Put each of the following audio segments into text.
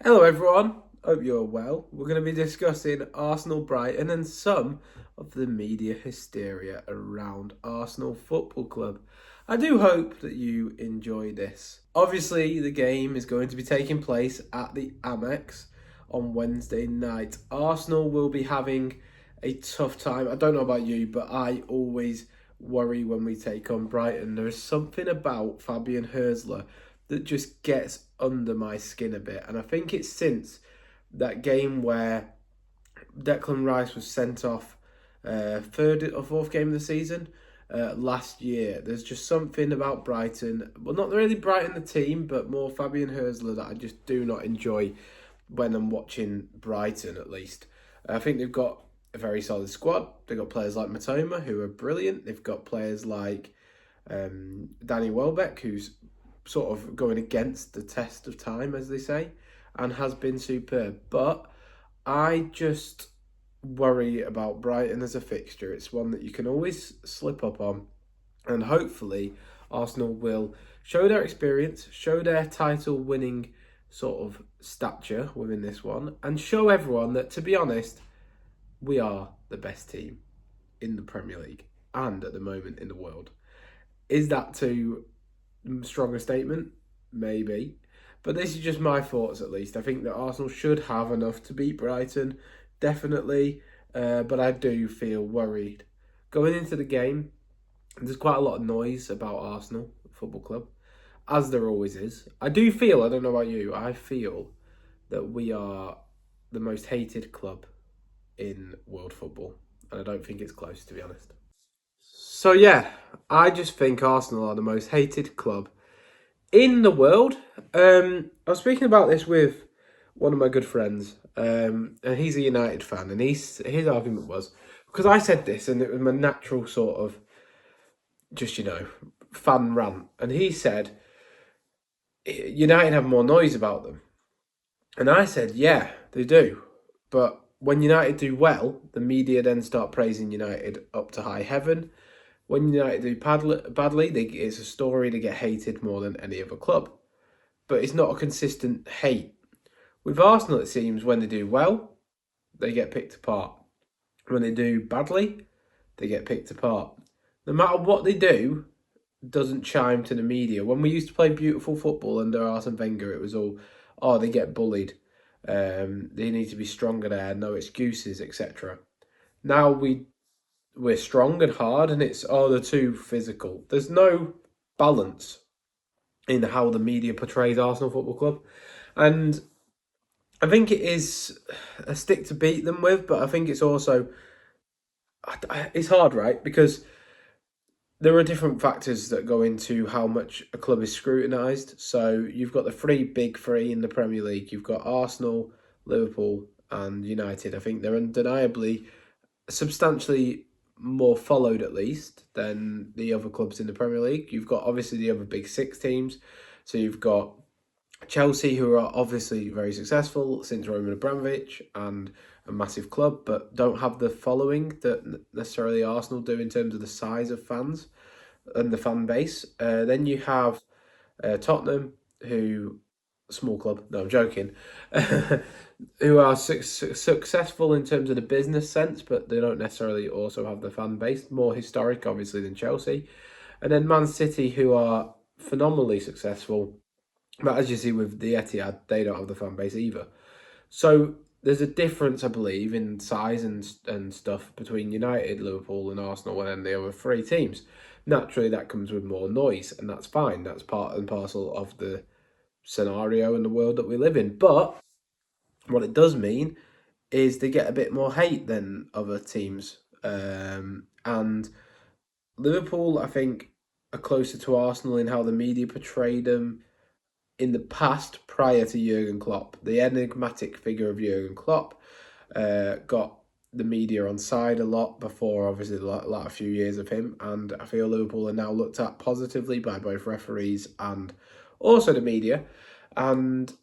Hello everyone, hope you're well. We're going to be discussing Arsenal Brighton and some of the media hysteria around Arsenal Football Club. I do hope that you enjoy this. Obviously, the game is going to be taking place at the Amex on Wednesday night. Arsenal will be having a tough time. I don't know about you, but I always worry when we take on Brighton. There is something about Fabian Herzler that just gets under my skin a bit. And I think it's since that game where Declan Rice was sent off third or fourth game of the season last year. There's just something about Brighton, well, not really Brighton the team, but more Fabian Herzler that I just do not enjoy when I'm welcome Brighton, at least. I think they've got a very solid squad. They've got players like Matoma, who are brilliant. They've got players like Danny Welbeck, who's sort of going against the test of time, as they say, and has been superb. But I just worry about Brighton as a fixture. It's one that you can always slip up on, and hopefully Arsenal will show their experience, show their title winning sort of stature within this one, and show everyone that, to be honest, we are the best team in the Premier League and at the moment in the world. Is that too strong a statement? Maybe. But this is just my thoughts, at least. I think that Arsenal should have enough to beat Brighton, definitely. But I do feel worried. Going into the game, there's quite a lot of noise about Arsenal Football Club, as there always is. I do feel, I don't know about you, I feel that we are the most hated club in world football. And I don't think it's close, to be honest. So, yeah, I just think Arsenal are the most hated club in the world. I was speaking about this with one of my good friends, and he's a United fan, and his argument was because I said this, and it was my natural sort of just fan rant, and he said United have more noise about them, and I said yeah they do, but when United do well, the media then start praising United up to high heaven. When United do badly, it's a story they get hated more than any other club. But it's not a consistent hate. With Arsenal, it seems when they do well, they get picked apart. When they do badly, they get picked apart. No matter what they do, doesn't chime to the media. When we used to play beautiful football under Arsene Wenger, it was all, oh, they get bullied. They need to be stronger there, no excuses, etc. Now we're strong and hard, and it's they're too physical. There's no balance in how the media portrays Arsenal Football Club, and I think it is a stick to beat them with. But I think it's also it's hard, right? Because there are different factors that go into how much a club is scrutinised. So you've got the three big three in the Premier League. You've got Arsenal, Liverpool, and United. I think they're undeniably substantially more followed, at least, than the other clubs in the Premier League. You've got obviously the other big six teams. So you've got Chelsea, who are obviously very successful since Roman Abramovich and a massive club, but don't have the following that necessarily Arsenal do in terms of the size of fans and the fan base. Then you have Tottenham, who small club. No, I'm joking. Who are successful in terms of the business sense, but they don't necessarily also have the fan base. More historic, obviously, than Chelsea. And then Man City, who are phenomenally successful, but as you see with the Etihad, they don't have the fan base either. So there's a difference, I believe, in size and stuff between United, Liverpool, and Arsenal, and then the other three teams. Naturally, that comes with more noise, and that's fine. That's part and parcel of the scenario in the world that we live in. But what it does mean is they get a bit more hate than other teams. And Liverpool, I think, are closer to Arsenal in how the media portray them in the past prior to Jurgen Klopp. The enigmatic figure of Jurgen Klopp got the media on side a lot before, obviously, a few years of him. And I feel Liverpool are now looked at positively by both referees and also the media. And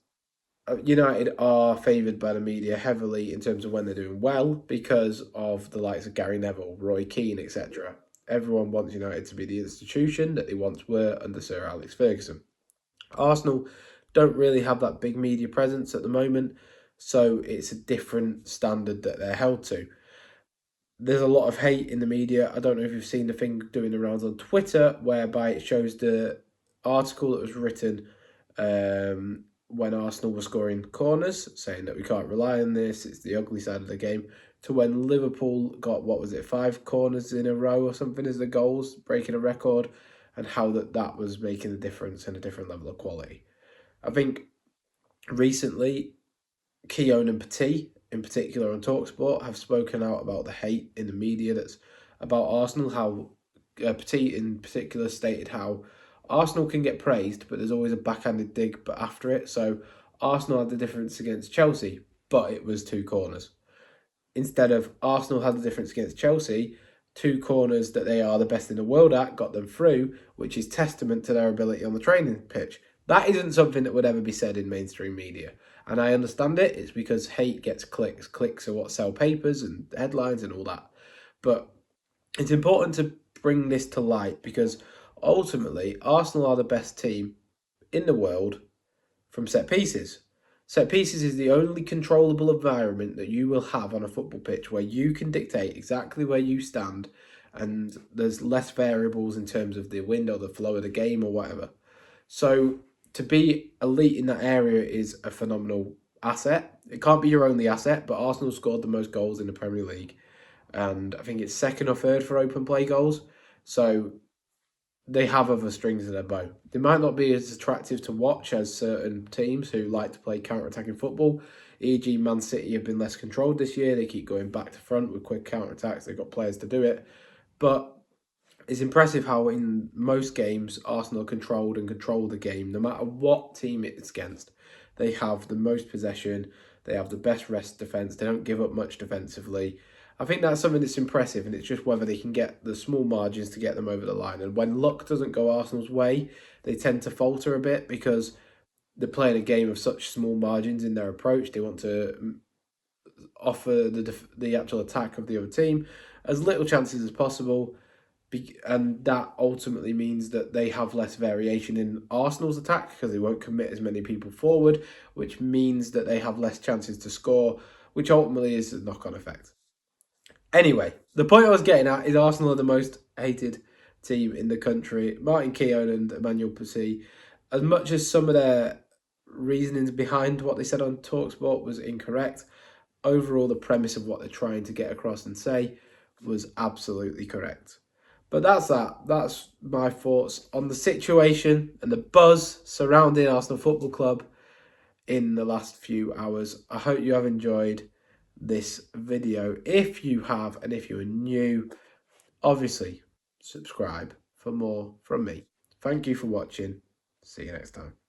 United are favoured by the media heavily in terms of when they're doing well because of the likes of Gary Neville, Roy Keane, etc. Everyone wants United to be the institution that they once were under Sir Alex Ferguson. Arsenal don't really have that big media presence at the moment, so it's a different standard that they're held to. There's a lot of hate in the media. I don't know if you've seen the thing doing the rounds on Twitter, whereby it shows the article that was written when Arsenal were scoring corners, saying that we can't rely on this, it's the ugly side of the game, to when Liverpool got, what was it, 5 corners in a row or something as the goals, breaking a record, and how that was making a difference and a different level of quality. I think recently Keown and Petit, in particular on Talksport, have spoken out about the hate in the media that's about Arsenal. How Petit, in particular, stated how Arsenal can get praised, but there's always a backhanded dig but after it. So Arsenal had the difference against Chelsea, but it was 2 corners. Instead of Arsenal had the difference against Chelsea, 2 corners that they are the best in the world at got them through, which is testament to their ability on the training pitch. That isn't something that would ever be said in mainstream media. And I understand it. It's because hate gets clicks. Clicks are what sell papers and headlines and all that. But it's important to bring this to light because ultimately, Arsenal are the best team in the world from set pieces. Set pieces is the only controllable environment that you will have on a football pitch where you can dictate exactly where you stand and there's less variables in terms of the wind or the flow of the game or whatever. So to be elite in that area is a phenomenal asset. It can't be your only asset, but Arsenal scored the most goals in the Premier League. And I think it's second or third for open play goals. So they have other strings in their bow. They might not be as attractive to watch as certain teams who like to play counter-attacking football. E.g. Man City have been less controlled this year. They keep going back to front with quick counter-attacks. They've got players to do it. But it's impressive how in most games Arsenal controlled and control the game, no matter what team it's against. They have the most possession. They have the best rest defence. They don't give up much defensively. I think that's something that's impressive, and it's just whether they can get the small margins to get them over the line. And when luck doesn't go Arsenal's way, they tend to falter a bit because they're playing a game of such small margins in their approach. They want to offer the actual attack of the other team as little chances as possible, and that ultimately means that they have less variation in Arsenal's attack because they won't commit as many people forward, which means that they have less chances to score, which ultimately is a knock-on effect. Anyway, the point I was getting at is Arsenal are the most hated team in the country. Martin Keown and Emmanuel Petit, as much as some of their reasonings behind what they said on Talksport was incorrect, overall the premise of what they're trying to get across and say was absolutely correct. But that's that. That's my thoughts on the situation and the buzz surrounding Arsenal Football Club in the last few hours. I hope you have enjoyed this video. If you have, and if you are new, obviously subscribe for more from me. Thank you for watching. See you next time.